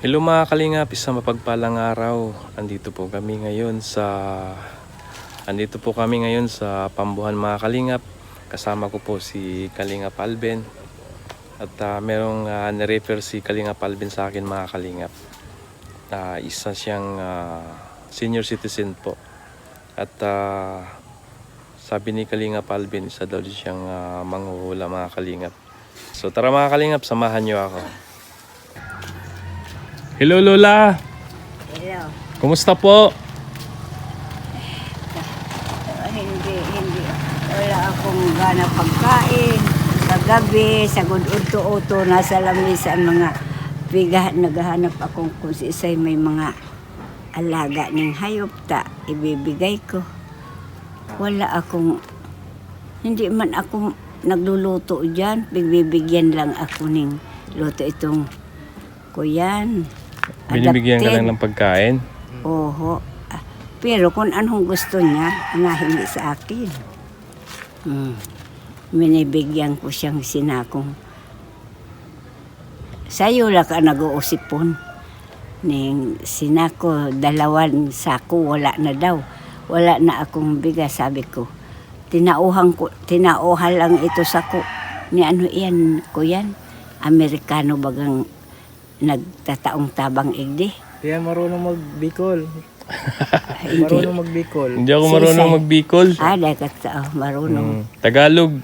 Hello mga kalingap, isang mapagpalang araw. Andito po kami ngayon sa Pambuhan mga kalingap. Kasama ko po si Kalingap Alben. At merong nirefer si Kalingap Alben sa akin mga kalingap. Isa siyang senior citizen po. At sabi ni Kalingap Alben, isa daw siyang manghuhula mga kalingap. So tara mga kalingap, samahan niyo ako. Hello Lola! Hello. Kumusta po? Hindi. Wala akong gana pagkain. Sa gabi, sa gud-uto-uto, nasa lamisan mga naghahanap akong kung si isay may mga alaga ng hayop ta, ibibigay ko. Hindi man ako nagluluto dyan, bibigyan lang ako ng luto itong kuyan. Binibigyan ka lang ng pagkain? Oho. Pero kung anong gusto niya, hindi sa akin. Minibigyan ko siyang sinakong. Sa'yo lang ka nag-uusipon. Ning sinako, 2 sako, wala na daw. Wala na akong bigas, sabi ko. Tinauhan lang ito sako. Ni ano yan, kuyan? Amerikano bagang nagtataong tabang igdi. Yan, marunong magbikol. Marunong magbikol. Hindi ako marunong magbikol. Dagat marunong. Tagalog.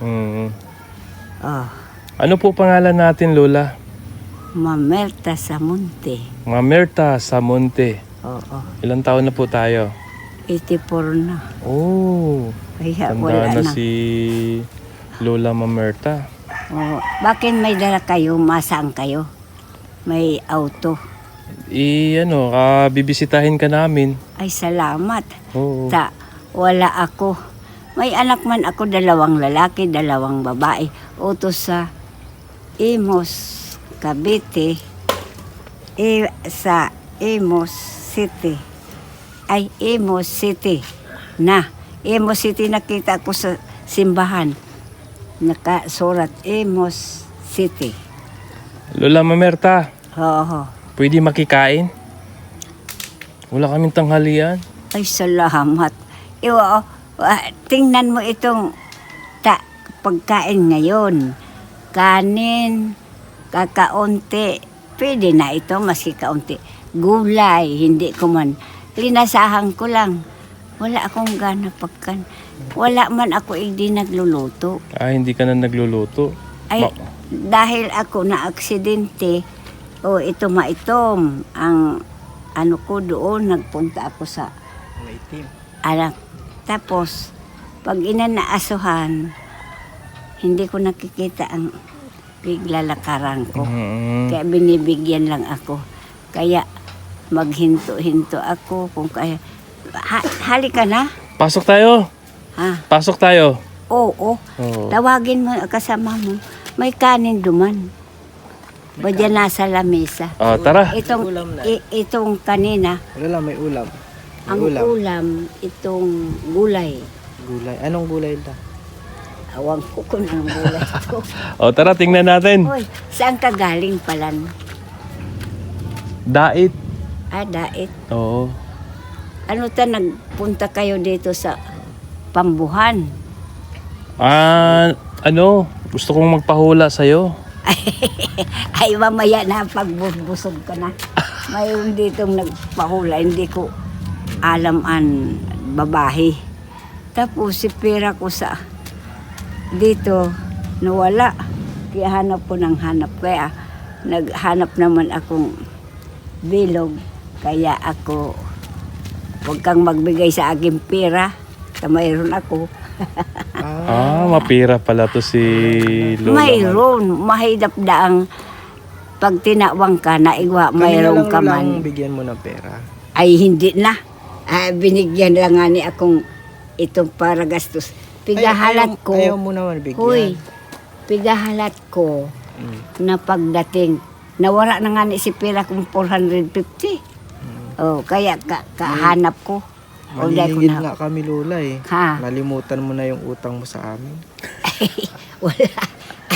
Oh, Ano po pangalan natin Lola? Mamerta Samonte. Mamerta Samonte. Oo. Ilang taon na po tayo? 84 na. Oh, Kaya tanda wala na na. si Lola Mamerta. Oh, bakit may dala kayo? Masaan kayo? May auto. Bibisitahin ka namin. Ay, salamat. Oo. Wala ako. May anak man ako, 2 lalaki, 2 babae. Utos sa Imos, Cavite, sa Imos City. Ay, Imos City na. Imos City nakita ko sa simbahan. Nakasurat Imos City. Lola Mamerta, Oo. pwede makikain? Wala kaming tanghalian. Ay, salamat. Tingnan mo itong pagkain ngayon. Kanin, kakaunti. Pwede na ito, maski kaunti. Gulay, hindi ko man. Linasahan ko lang. Wala akong gana pagkan. Wala man ako hindi nagluluto. Hindi ka na nagluluto. Ay, dahil ako na aksidente, ito maitom. Ang ano ko doon, nagpunta ako sa Maitim. anak. Tapos, pag inanaasuhan, hindi ko nakikita ang piglalakaran ko. Kaya binibigyan lang ako. Kaya maghinto-hinto ako kung kaya. Halika na. Pasok tayo. Pasok tayo. Oo. Tawagin mo kasama mo. May kanin duman. Ba dyan nasa lamesa. Tara. Itong kanina, Wala lang, may ulam. ang ulam, itong gulay. Gulay. Anong gulay ito? Awang ko kung anong gulay ito. Tara, tingnan natin. Hoy, saan ka galing palan? Dait. Dait. Oo. Ano nagpunta kayo dito sa Pambuhan? Gusto kong magpahula sa'yo. Ay, mamaya na pagbusog ka na. Mayroon ditong nagpahula, hindi ko alam an babae. Tapos si pera ko sa dito nawala. Kaya hanap ko ng hanap. Kaya naghanap naman akong bilog. Kaya ako, huwag kang magbigay sa aking pera. Mayroon ako. Mapira pala to si Lola. Mayroon. Mahidap daang pag tinawang ka, naigwa, mayroon ka man. Bigyan mo ng pera. Ay, hindi na. Binigyan lang nga ni akong itong para gastos. Pigahalat ko. Ayaw mo naman bigyan. Huy, pigahalat ko na pagdating, nawala na nga ni si pera kong 450. Kaya kahanap ko. Malilingid nga kami, Lola eh. Ha? Nalimutan mo na yung utang mo sa amin. Wala.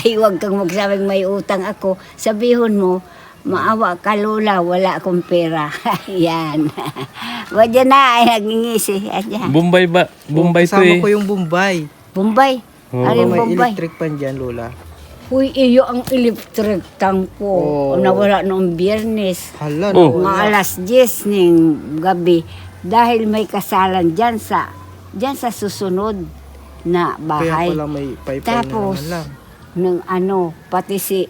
Ay, huwag kang magsabing may utang ako. Sabihon mo, Maawa ka, Lola, wala akong pera. Yan. Wadya na, ay nagingisi. Adyan. Bombay ba? Bombay to Kasama eh. ko yung Bombay. Bombay. Oo. Aring May Bombay. electric pan dyan, Lola. Uy, iyo ang electric tank ko. Oh. Nawala noong biyernes. Hala, Oh. Mga Lola. alas 10 ng gabi. Dahil may kasalan dyan sa susunod na Kaya bahay. pala may pipe Tapos, na naman lang. ng pati si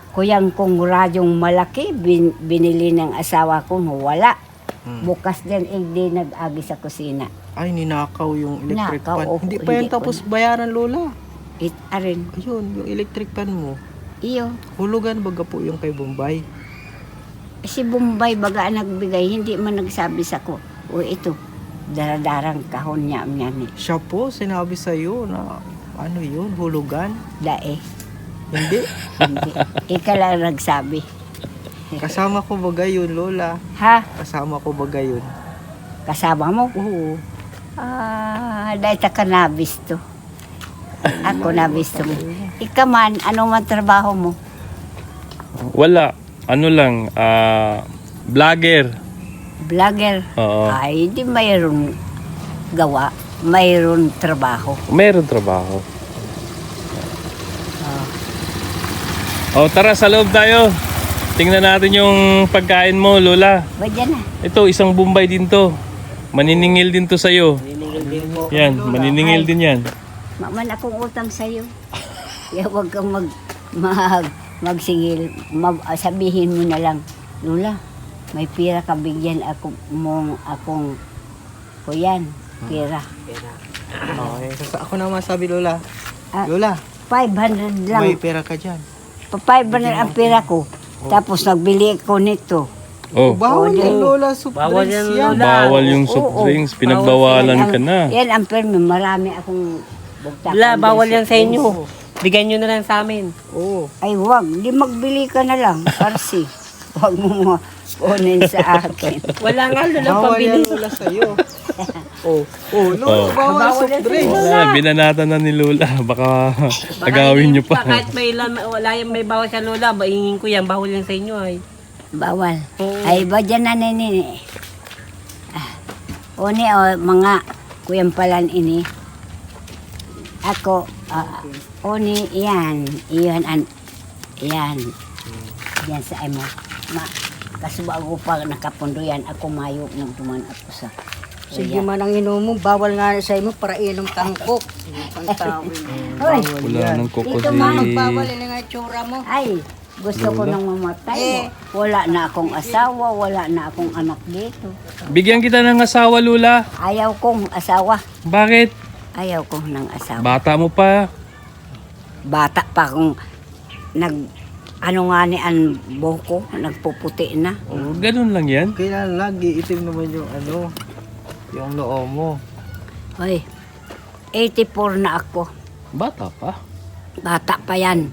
kuyang kong radyong malaki, binili ng asawa ko, wala. Bukas din, hindi nag-agi sa kusina. Ay, ninakaw yung electric Nakaw, pan. oo, Hindi pa yan hindi ko tapos bayaran, Lola. Arin, Ayun, yung electric pan mo. iyo. Hulugan baga po yung kay Bombay. Si Bombay baga nagbigay, hindi man nagsabi sa ko, o ito, daradarang kahon niya eh. Siya po, sinabi sa'yo na ano yun, hulugan. Dae, Hindi. hindi. Ika lang nagsabi. Kasama ko baga yun, Lola. Ha? Kasama ko baga yun. Kasama mo? Oo. Dahil ka nabis to. Ako nabis to mo. Ika man, ano man trabaho mo? Wala. Ano lang, vlogger. Vlogger. Oo. Ay, di mayroon gawa. Mayroon trabaho. Meron trabaho. Oh, tara sa loob tayo. Tingnan natin yung pagkain mo, Lola. Ba dyan na? Ito, isang Bombay din to. Maniningil din to sa'yo. Yan, maniningil din yan. Maman akong utang sa'yo. Kaya huwag kang magsingil. Sabihin mo na lang, Lola, may pira ka bigyan akong kuyan. Pira. Okay. Ako naman sabi, Lola. Ah, Lola, 500 lang. may pera ka dyan. Pa 500 ang pira ko. Tapos nagbili ko nito. Oh, Bawal Oo, yan, di. Lola. Soft drinks yan. bawal yung Oo, soft oo. drinks. Pinagbawalan ka na. Yan ang permi. Marami akong bugtakan. Wala, bawal dyan yan sa inyo. Bigyan nyo na lang sa amin. Oo. Ay, wag. Di magbili ka na lang. Parsi. Wag mo kunin sa akin. Wala nga, Lola, Bawal yan, pambili. Lola, sa'yo. Lola, Oh. bawal soft drinks. Binanata na ni Lola. Baka agawin nyo pa. Kahit wala yung may bawal sa Lola, bahingin ko yan, bawal yan sa inyo ay. Bawal. Oo. Ay, ba dyan na nini? Oni, mga kuyang palan ini. Ako, oni, yan. Yan. Yan sa imo. Kasubago pa nakapundo yan. Ako mayo nang duman ako sa. Sige man ang inom mo, bawal nga sa imo para inom tangkok. Sige, pantawin. Hoy, Wala nang kuko Ito, si... ma'am, Bawal yun nga itsura mo. ay, gusto ko nang mamatay. Wala na akong asawa, wala na akong anak dito. Bigyan kita ng asawa, Lola. Ayaw kong asawa. Bakit? Ayaw kong ng asawa. Bata mo pa. Bata pa akong ano nga ni ang buhok ko, nagpuputi na. Oh, ganun lang yan. Kaya lagi itim naman yung yung noo mo. Hoy, 84 na ako. Bata pa. Bata pa yan.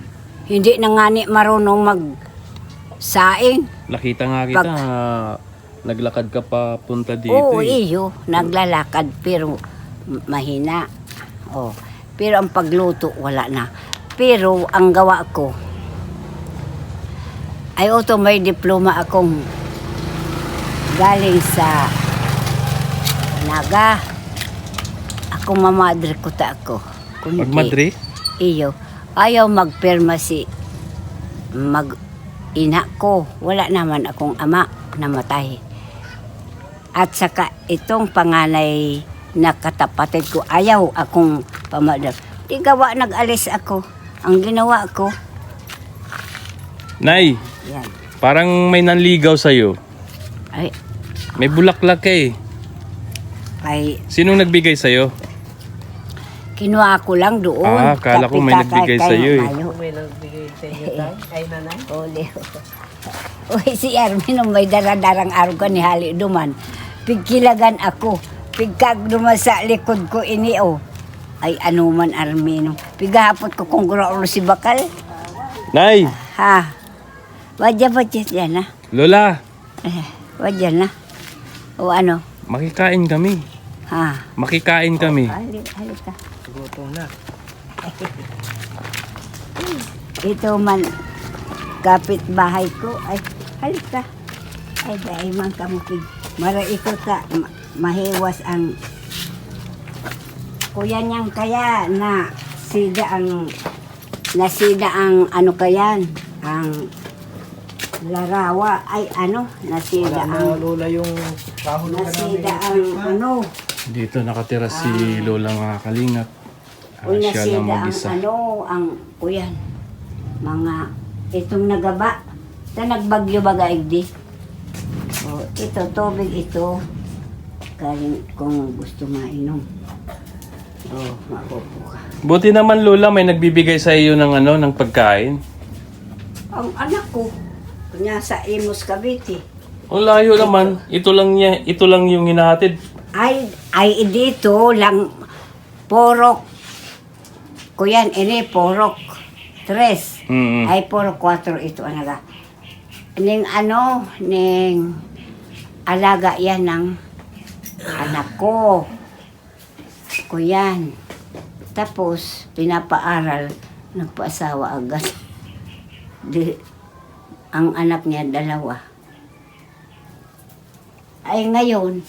Hindi na nga ni marunong magsaing. Nakita nga kita, naglakad ka pa punta dito. Oo, eh. iyo. Naglalakad pero mahina. Oh. Pero ang pagluto, wala na. Pero ang gawa ko, ay may diploma akong galing sa Naga. Ako mamadre ko ta ako. Kundi, Magmadre? iyo. Ayaw magperma si ina ko. Wala naman akong ama namatay. At saka itong panganay na katapatid ko, ayaw akong pamadre. Di gawa nag-alis ako. Ang ginawa ko, Nay, yan. parang may nanligaw sa'yo. Ay, May bulaklak eh. Sinong nagbigay sa'yo? kinuha ko lang doon. Akala ko may nagbigay sa'yo eh. May nagbigay sa inyo tayo. Ay, nanay. Ole. Uy, si Ermin, may daradarang araw ka ni Hali duman. Pigkilagan ako. Pigkag duman sa likod ko ini, oh. Ay, ano man, Armino. Pigahapot ko kung guro si Bakal. Nay, Ha? Wadya yan, ha? Lola, Wadya na. O ano? makikain kami. Ha? Makikain kami. Halika. Gutom na. Ito man, kapitbahay ko, ay, halika. Ay, dahil man kamukig. Mara ito ta, mahiwas ang kuya niyang kaya na nasida ang ano kayan, ang larawa, ay ano, nasida Wala ang, na lola yung kahulugan namin. nasida ang ano, Dito nakatira si Lola mga kalingap. o Siya lang nasida ang mag-isa. ano, ang kuyan, mga, itong nagaba, na nagbagyo bagaig di. O, ito, tubig ito, galing kung gusto mainom. O, makupo ka. Buti naman Lola, may nagbibigay sa iyo ng ano, ng pagkain. Ang anak ko, kunya sa Imus Cavite, Ang layo naman. Ito lang yung hinahatid. ay dito lang, porok, kuyan, ini porok, 3. Mm. Ay porok 4 ito, anaga. Ning ano, ning alaga yan ng anak ko. Kuyan. Tapos, pinapaaral, nagpaasawa agad. Ang anak niya, 2. Ay ngayon,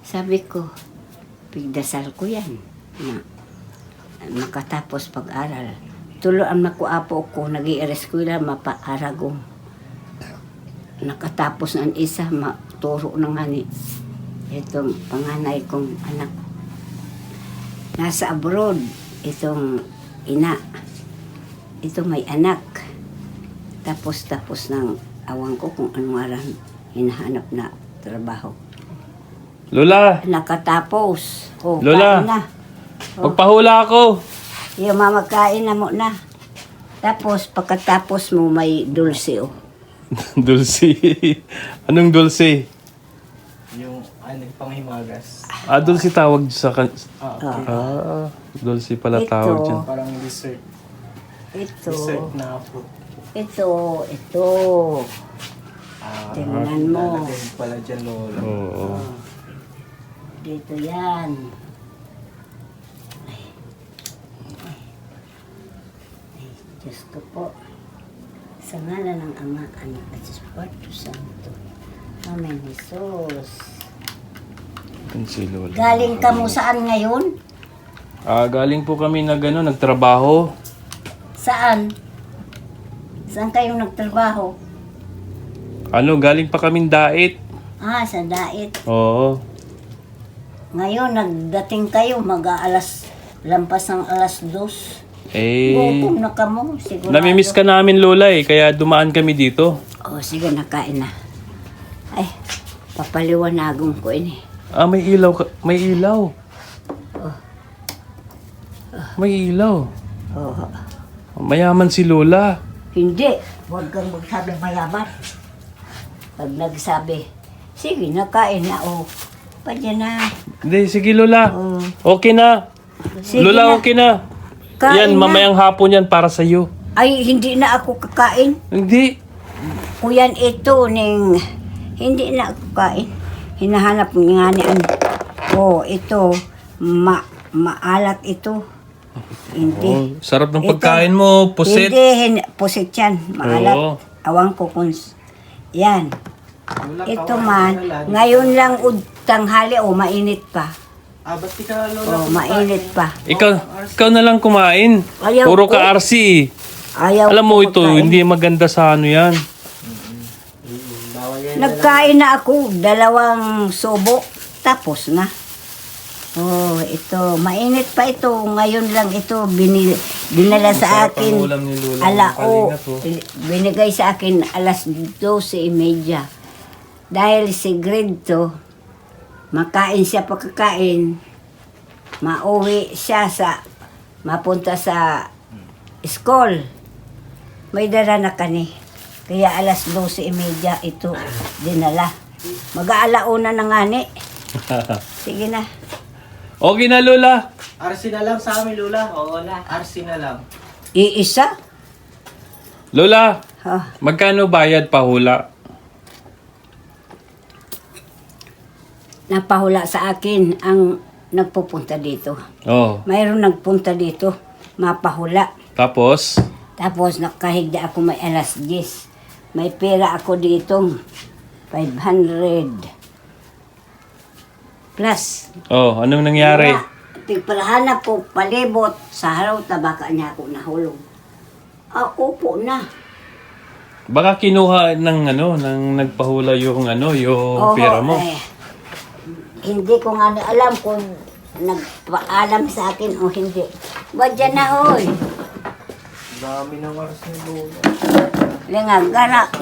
sabi ko, pigdasal ko yan na makatapos pag-aral. Tuloan makuapo ko, nag-i-eskwela, mapaaragong. Nakatapos ng isa, maturo na nga ni itong panganay kong anak. Nasa abroad, itong ina. Ito may anak. Tapos ng awang ko kung anong aran hinahanap na trabaho. Lola, Nakatapos. O, Lola. kain na. magpahula ako. Yung mamakain na mo na. Tapos, pagkatapos mo may dulce o. Dulce. Anong dulce? Yung panghimagas. Dulce tawag sa Ah, dulce pala Ito. tawag dyan. parang dessert. Ito. Dessert na fruit. Ito. Tingnan mo. Lalagay pala dyan lola. Oo. Dito yan. Ay, Diyos ko po. Sa ngalan ng Ama, Anak at Espiritu Santo. Amen, Jesus. Yan si Lola. Galing ka mo saan ngayon? Galing po kami nagtrabaho. Saan? Saan kayong nagtrabaho? Galing pa kaming dait. Sa Dait. Oo. Ngayon, nagdating kayo, mag-aalas, lampas ng alas 2. Eh, Gutom na ka mo, sigurado. namimiss ka namin Lola kaya dumaan kami dito. Sige, nakain na. Ay, papaliwanagon ko ini. May ilaw may ilaw. May ilaw. Oh, Mayaman si Lola. hindi, huwag kang magsabi mayaman. Pag nagsabi, sige, nakain na, Pwede na. Hindi, sige Lola. Oh, Okay na. sige Lola, na. okay na. Kain Yan, na. mamayang hapon yan para sa iyo. Ay, hindi na ako kakain. Hindi. Kuyan ito, hindi na ako kain. Hinahanap nga ni ito, maalat ito. Hindi. Sarap ng Ito. pagkain mo, pusit. Hindi, pusit yan. Maalat. Oo. Awang ko kung... Yan. Lola, Ito kawain man, na lang. ngayon lang tanghali, mainit pa. Ba't di ka lola? Mainit pa. Ikaw na lang kumain. Ayaw Puro ko. ka RC. Ayaw Alam mo ko ito, magkain. hindi maganda sa ano yan. Bawal yan. Nagkain na ako, 2 subo, tapos na. Ito, mainit pa ito. Ngayon lang ito, dinala sa Sarap ang akin. ulam ni Lola, Alao, ang kalingap, binigay sa akin alas 12:30. Dahil si grade to, makain siya pagkakain, mauwi siya mapunta sa school. May dala na kani. Kaya alas 12:30 ito dinala. Mag-aalauna na nga ni. Sige na. Okay na Lola. RC na lang sa amin lola. Oo na. RC na lang. Iisa? Lola, Ha? magkano bayad pahula? Napahula sa akin ang nagpupunta dito. Oh. Mayroon nagpunta dito, mapahula. Tapos, Tapos nakahigda ako may alas 10. May pera ako ditong 500 plus. Oh, anong nangyari? Tigpalahanap ko palibot sa haraw tabaka niya ako nahulog. Upo na. Baka kinuha ng nang nagpahula yung yung pera mo. Hindi ko nga alam kung nagpaalam sa akin o hindi. Badya na hoy. Dami ng oras ni Lola. Lingag,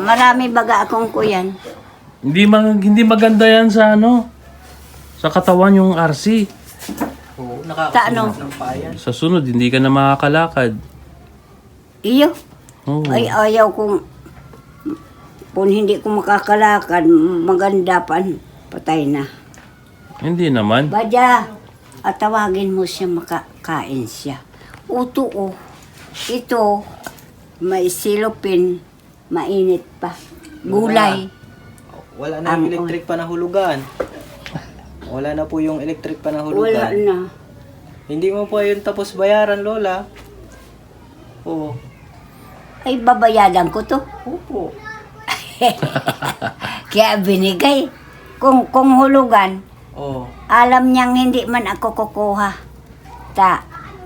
marami baga akong kuyan. Hindi maganda yan sa sa katawan yung RC. Oo, Taano? nakakasunod ng payan. Sa sunod, hindi ka na makakalakad. Iyo. Oo. Ay ayaw kung hindi ko makakalakad, maganda patay na. Hindi naman. Badya, at tawagin mo siya makakain siya. Uto ito, may silopin, mainit pa. Gulay. Wala na yung electric pa na hulugan. Wala na po yung electric pa na hulugan. Wala na. Hindi mo po yun tapos bayaran, Lola. Oo. Ay, babayadan ko to. Opo. Kaya binigay. Kung hulugan, Oo. alam niyang hindi man ako kukuha.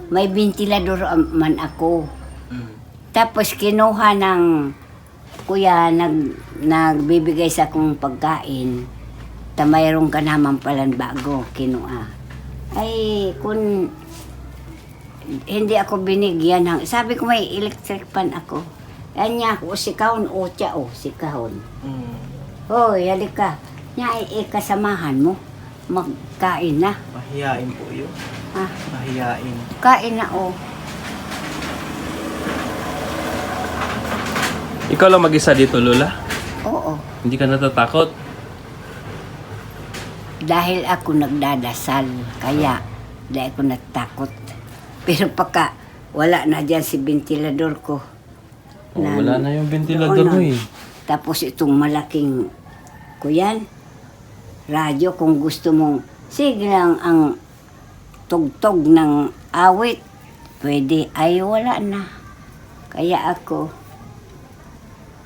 May ventilador man ako. Mm. Tapos kinuha ng kuya, nagbibigay sa akong pagkain. Mayroon ka naman palang bago, kinuha. Ay, kung hindi ako binigyan ng, sabi ko may electric pan ako. Yan niya ako, sikahon, sikahon. Mm. Hoy, halika. Nya, kasamahan mo. Magkain na. Mahiyain po yun. Ah, Mahiyain. kain na Ikaw lang mag-isa dito, Lola? Oo. Hindi ka natatakot? Dahil ako nagdadasal, kaya di ako natakot. Pero pagka wala na dyan si ventilador ko. Oh, wala na yung ventilador mo eh. Tapos itong malaking kuyan, radyo kung gusto mong, sige lang ang tugtog ng awit, pwede. Ay, wala na. Kaya ako,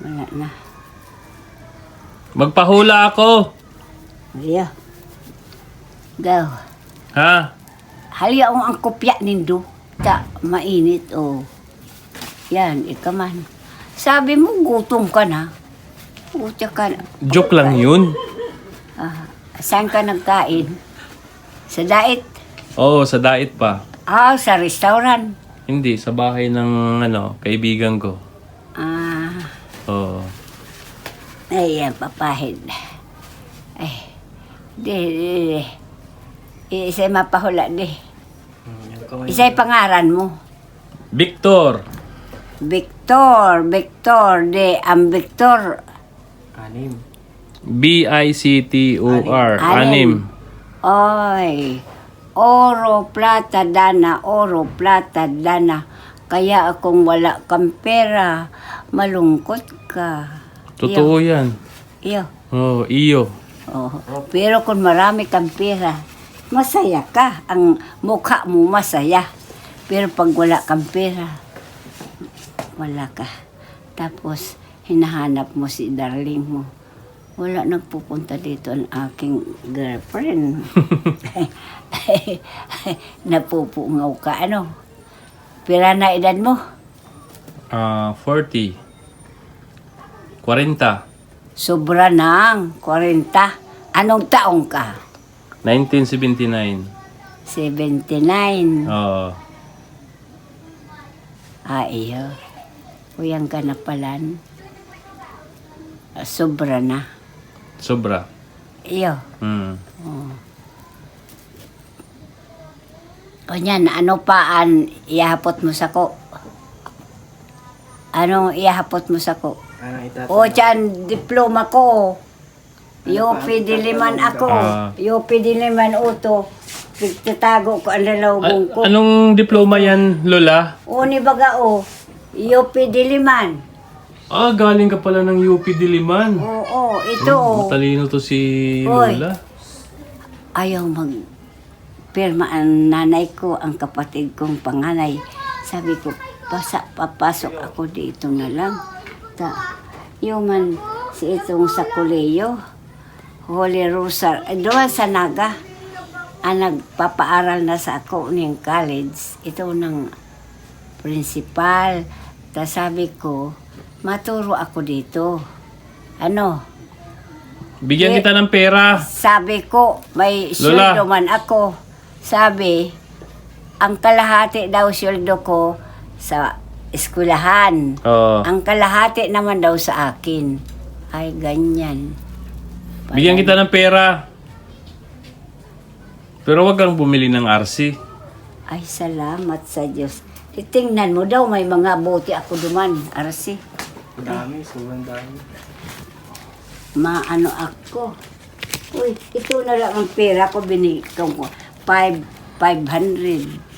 wala na. Magpahula ako! Halya. Go. Ha? Halya ang kopya nindo. Mainit Yan, ikaman. Sabi mo, gutom ka na. Utya ka na. Joke lang yun. Saan ka nagkain? Sa diet? Oo, sa diet pa. Sa restaurant. Hindi, sa bahay ng kaibigan ko. Oo. Ay, yan, papahid. Ay, di. Isa'y mapahula, di. Yung kamay. Isa'y pangaran mo. Victor! Victor, di. Ang Victor, 6. B-I-C-T-O-R. Anim. Anim. Oy, oro, plata, dana. Kaya akong wala kang pera, malungkot ka. Totoo yan. Iyo. Oo, iyo. Pero kung marami kang pera, masaya ka. Ang mukha mo masaya. Pero pag wala kang pera, wala ka. Tapos, hinahanap mo si darling mo. Wala nagpupunta dito ang aking girlfriend. Napupungaw ka, Pira na edad mo? 40. 40. Sobra nang 40. Anong taong ka? 1979. 79. Oo. Iyo. Uyang ka na palan. Sobra na. Sobra. Iyo. Hmm. O yan, ano paan iahapot mo sa ko? Anong iahapot mo sa ko? Ano itatanong? O dyan, diploma ko. UP Diliman ako. UP Diliman uto. Pagtatago ko ang lalawbong ko. Anong diploma yan, Lola? O ni baga UP Diliman. Galing ka pala ng UP Diliman. Oo, ito Matalino to si Hoy. Lola. Ayaw pirma ang nanay ko, ang kapatid kong panganay. Sabi ko, papasok ako dito na lang. Yung man si itong sa koleyo, Holy Rosar, doon sa Naga, nagpapaaral na sa ako ng college. Ito ng principal. Sabi ko, maturo ako dito. Bigyan kita ng pera. Sabi ko, may Lola. sweldo man ako. Sabi, ang kalahati daw sweldo ko sa eskwelahan. Oo. Ang kalahati naman daw sa akin. Ay, ganyan. Bigyan kita ng pera. Pero wag kang bumili ng RC. Ay, salamat sa Diyos. Titingnan mo daw, may mga bote ako duman. Arasi, Dami, sobrang dami. maano ako. Uy, ito na lang ang pera ko, binigyan ko. 500.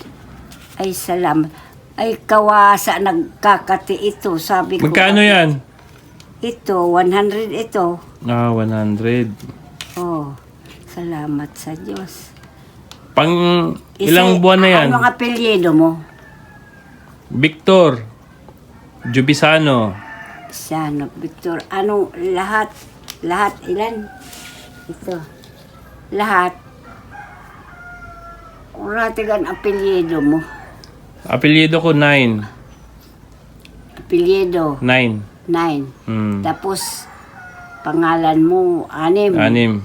Ay, salamat. Ay, kawasa, nagkakati ito. Sabi ko. Magkano yan? Ito, 100 ito. 100. Oh, salamat sa Diyos. Pang ilang buwan na yan? Anong apelyido mo? Victor. Jubisano. Siano, Victor. Anong lahat? Lahat ilan? Ito. Lahat. Uratigan apelyido mo. Apelyido ko 9. Apelyido 9. 9. Hmm. Tapos pangalan mo 6. 6.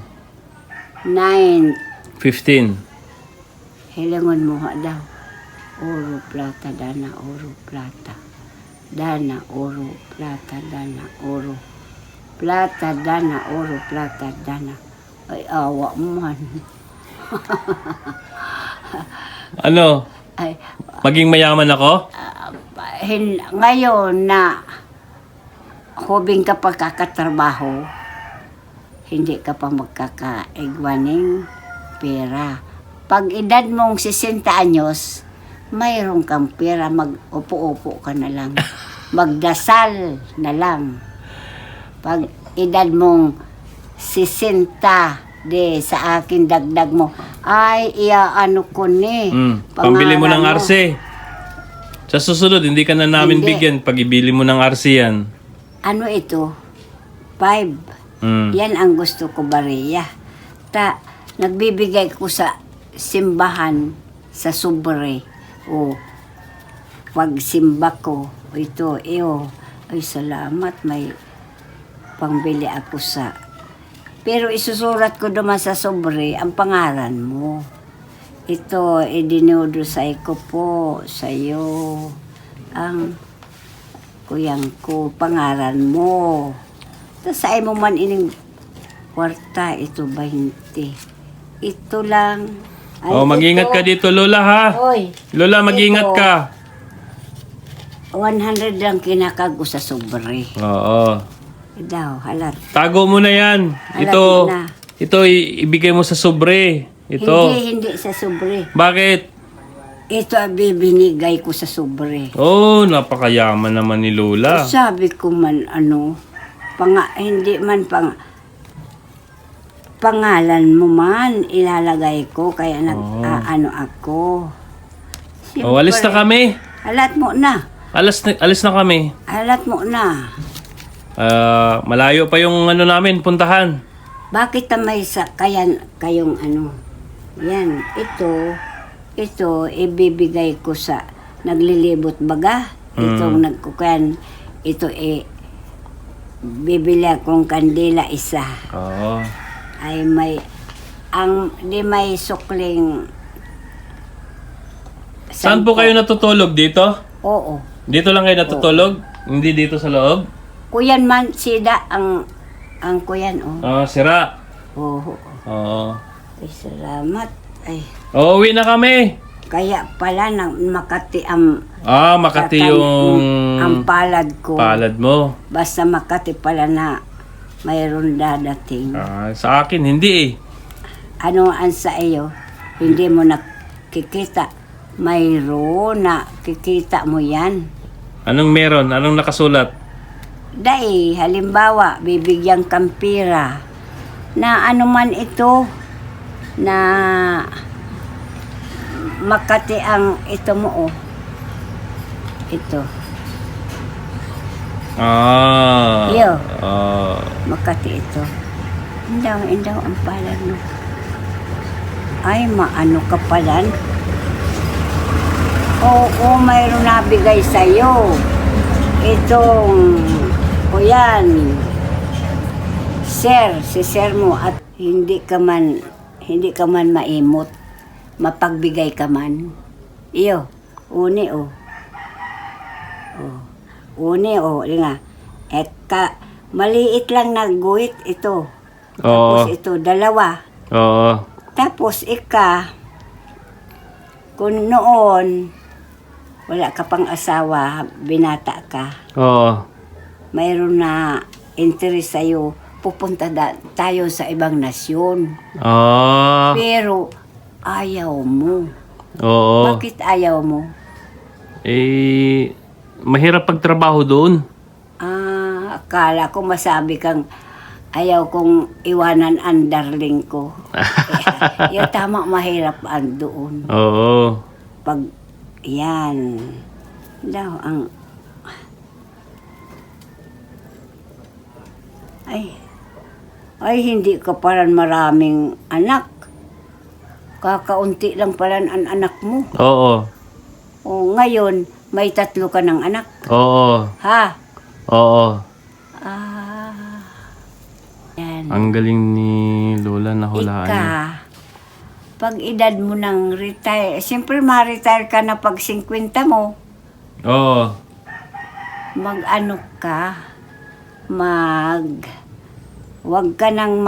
9. 15. Hilangon mo ha daw. Oro, plata, dana, oro, plata. Dana, oro, plata, dana, oro. Plata, dana, oro, plata, dana. Ay, awa man. Ano? Ay, Maging mayaman ako? ngayon na hubing ka pagkakatrabaho, hindi ka pa magkakaigwaning pera. Pag edad mong 60 anyos, mayroon kang pera, mag-upo-upo ka na lang. Magdasal na lang. Pag edad mong 60, sa akin dagdag mo, ay iaano ko ni. Pambili mo ng pangalan RC. Sa susunod, hindi ka na namin Hindi. bigyan pag ibili mo ng RC yan. Ano ito? 5. Hmm. Yan ang gusto ko, Bariya. Nagbibigay ko sa simbahan sa sobre. O, pag simba ko, ito, ay salamat, may pangbili ako sa. Pero isusurat ko naman sa sobre ang pangalan mo. Ito, idinudusay ko po sa iyo ang kuyang ko, pangalan mo. Tapos sa mo man ining kwarta, ito 20. Ito lang. Ay, Mag-ingat ito. ka dito, Lola, ha? Oy, Lola, mag-ingat ito. ka. 100 lang kinakago sa sobre. Oo. Daw, halat. Tago mo na yan. Alam Ito, mo na. ibigay mo sa sobre. Ito. Hindi sa sobre. Bakit? Ito ang bibinigay ko sa sobre. Oh, napakayaman naman ni Lola. Sabi ko man hindi man pangalan mo man ilalagay ko kaya ano ako. Alis na kami. Halat mo na. Alis na kami. Halat mo na. Malayo pa yung namin, puntahan. Bakit may kayong ano? Yan, ito ibibigay ko sa naglilibot baga. Itong nagkukan, ito bibili akong kandila isa. Oo. Ay may sukling. Saan po kayo natutulog? Dito? Oo. Dito lang kayo natutulog? Hindi dito sa loob? Kuyan man sida ang kuyan Sira. Oo. Oo. Ay, salamat. Ay, Uuwi na kami. kaya pala nang Makati ang Makati ang yung palad ko. palad mo. Basta Makati pala na mayroon dadating. Sa akin, hindi eh. Ano ang sa iyo? Hindi mo nakikita. Mayroon na kikita mo yan. Anong meron? Anong nakasulat? Dahil, halimbawa, bibigyan kang pira na ano man ito, na Makati ang ito mo Ito. Ah. Iyo. Ah. Makati ito. Indaw ang palan mo. Ay, maano ka palan? Oo, mayroon nabigay sa'yo. Itong, o yan, sir, si sir mo at hindi ka man maimot. Mapagbigay ka man. Iyo, uni o. Oh. Uni o, nga. Maliit lang na guhit ito. Oo. Tapos ito, dalawa. Oo. Tapos kung noon, wala ka pang asawa, binata ka, Oo. mayroon na interest sa'yo, pupunta tayo sa ibang nasyon. Ah. Pero, ayaw mo. Oo. Bakit ayaw mo? Eh, mahirap pagtrabaho doon. Akala ko masabi kang, ayaw kong iwanan ang darling ko. Yung tama, mahirap ang doon. Oo. Pag, yan, daw, ay, hindi ka paran maraming anak. Kakaunti lang paran ang anak mo. Oo. O, ngayon, may 3 ka ng anak. Oo. Ha? Oo. Yan. Ang galing ni Lola na hulaan niya. Pag edad mo ng retire, siyempre ma-retire ka na pag 50 mo. Oo. Mag-ano ka, wag ka nang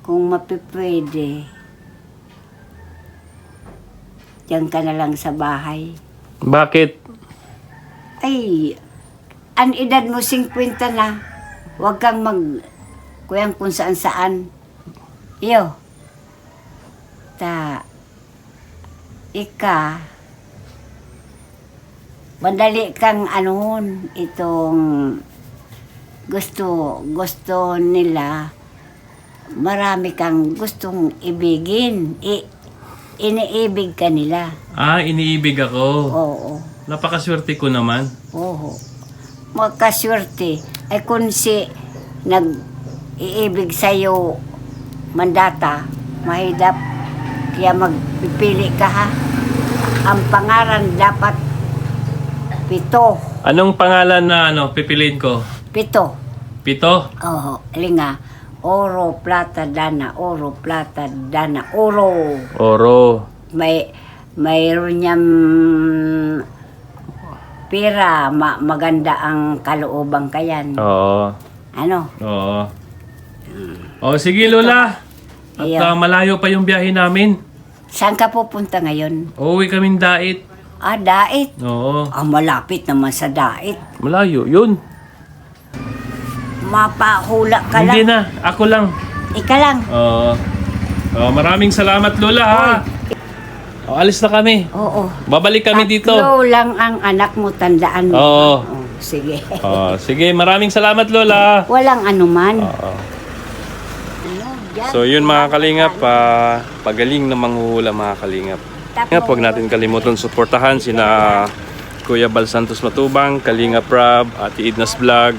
kung mapipwede, diyan ka na lang sa bahay. Bakit? Ay, ang edad mo 50 na, wag kang kuyang kung saan-saan. Iyo. Madali kang itong gusto nila, marami kang gustong ibigin. Iniibig ka nila. Ah, iniibig ako. Oo. Napakaswerte ko naman. Oo. Magkaswerte. Ay kung nag-iibig sa'yo mandata, mahirap. Kaya magpipili ka ha. Ang pangalan dapat 7. Anong pangalan na pipiliin ko? 7. 7? Oo. Alinga. Oro, plata, dana. Oro, plata, dana. Oro. Oro. Mayroon niyang pira, maganda ang kalooban kayan. Oo. Ano? Oo. O sige Lola. At Iyo. malayo pa yung biyahe namin. Saan ka pupunta ngayon? Uuwi kaming Dait. Dait. Oo. Malapit naman sa Dait. Malayo, yun. Mapahula ka Hindi lang. na, ako lang. Ika lang. Oo. Maraming salamat Lola ha. Alis na kami. Oo. Babalik kami dito. 3 lang ang anak mo, tandaan mo. Oo. Sige. Sige, maraming salamat Lola. Walang anuman. Oo. So yun mga kalingap, pagaling na manghuhula mga kalingap. Huwag natin kalimutan suportahan sina Kuya Bal Santos Matubang, Kalingap Rab, Ate Idnas Vlog,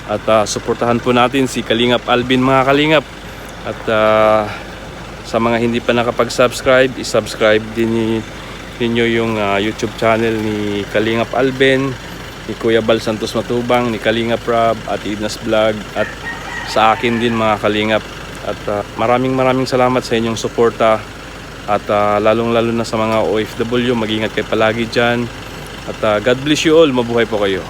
at suportahan po natin si Kalingap Alvin mga kalingap. At sa mga hindi pa nakapag-subscribe, i-subscribe din ninyo yung YouTube channel ni Kalingap Alvin, ni Kuya Bal Santos Matubang, ni Kalingap Rab, Ate Idnas Vlog, at sa akin din mga kalingap. At maraming salamat sa inyong suporta. At lalong-lalo na sa mga OFW, mag-ingat kayo palagi dyan. At God bless you all. Mabuhay po kayo.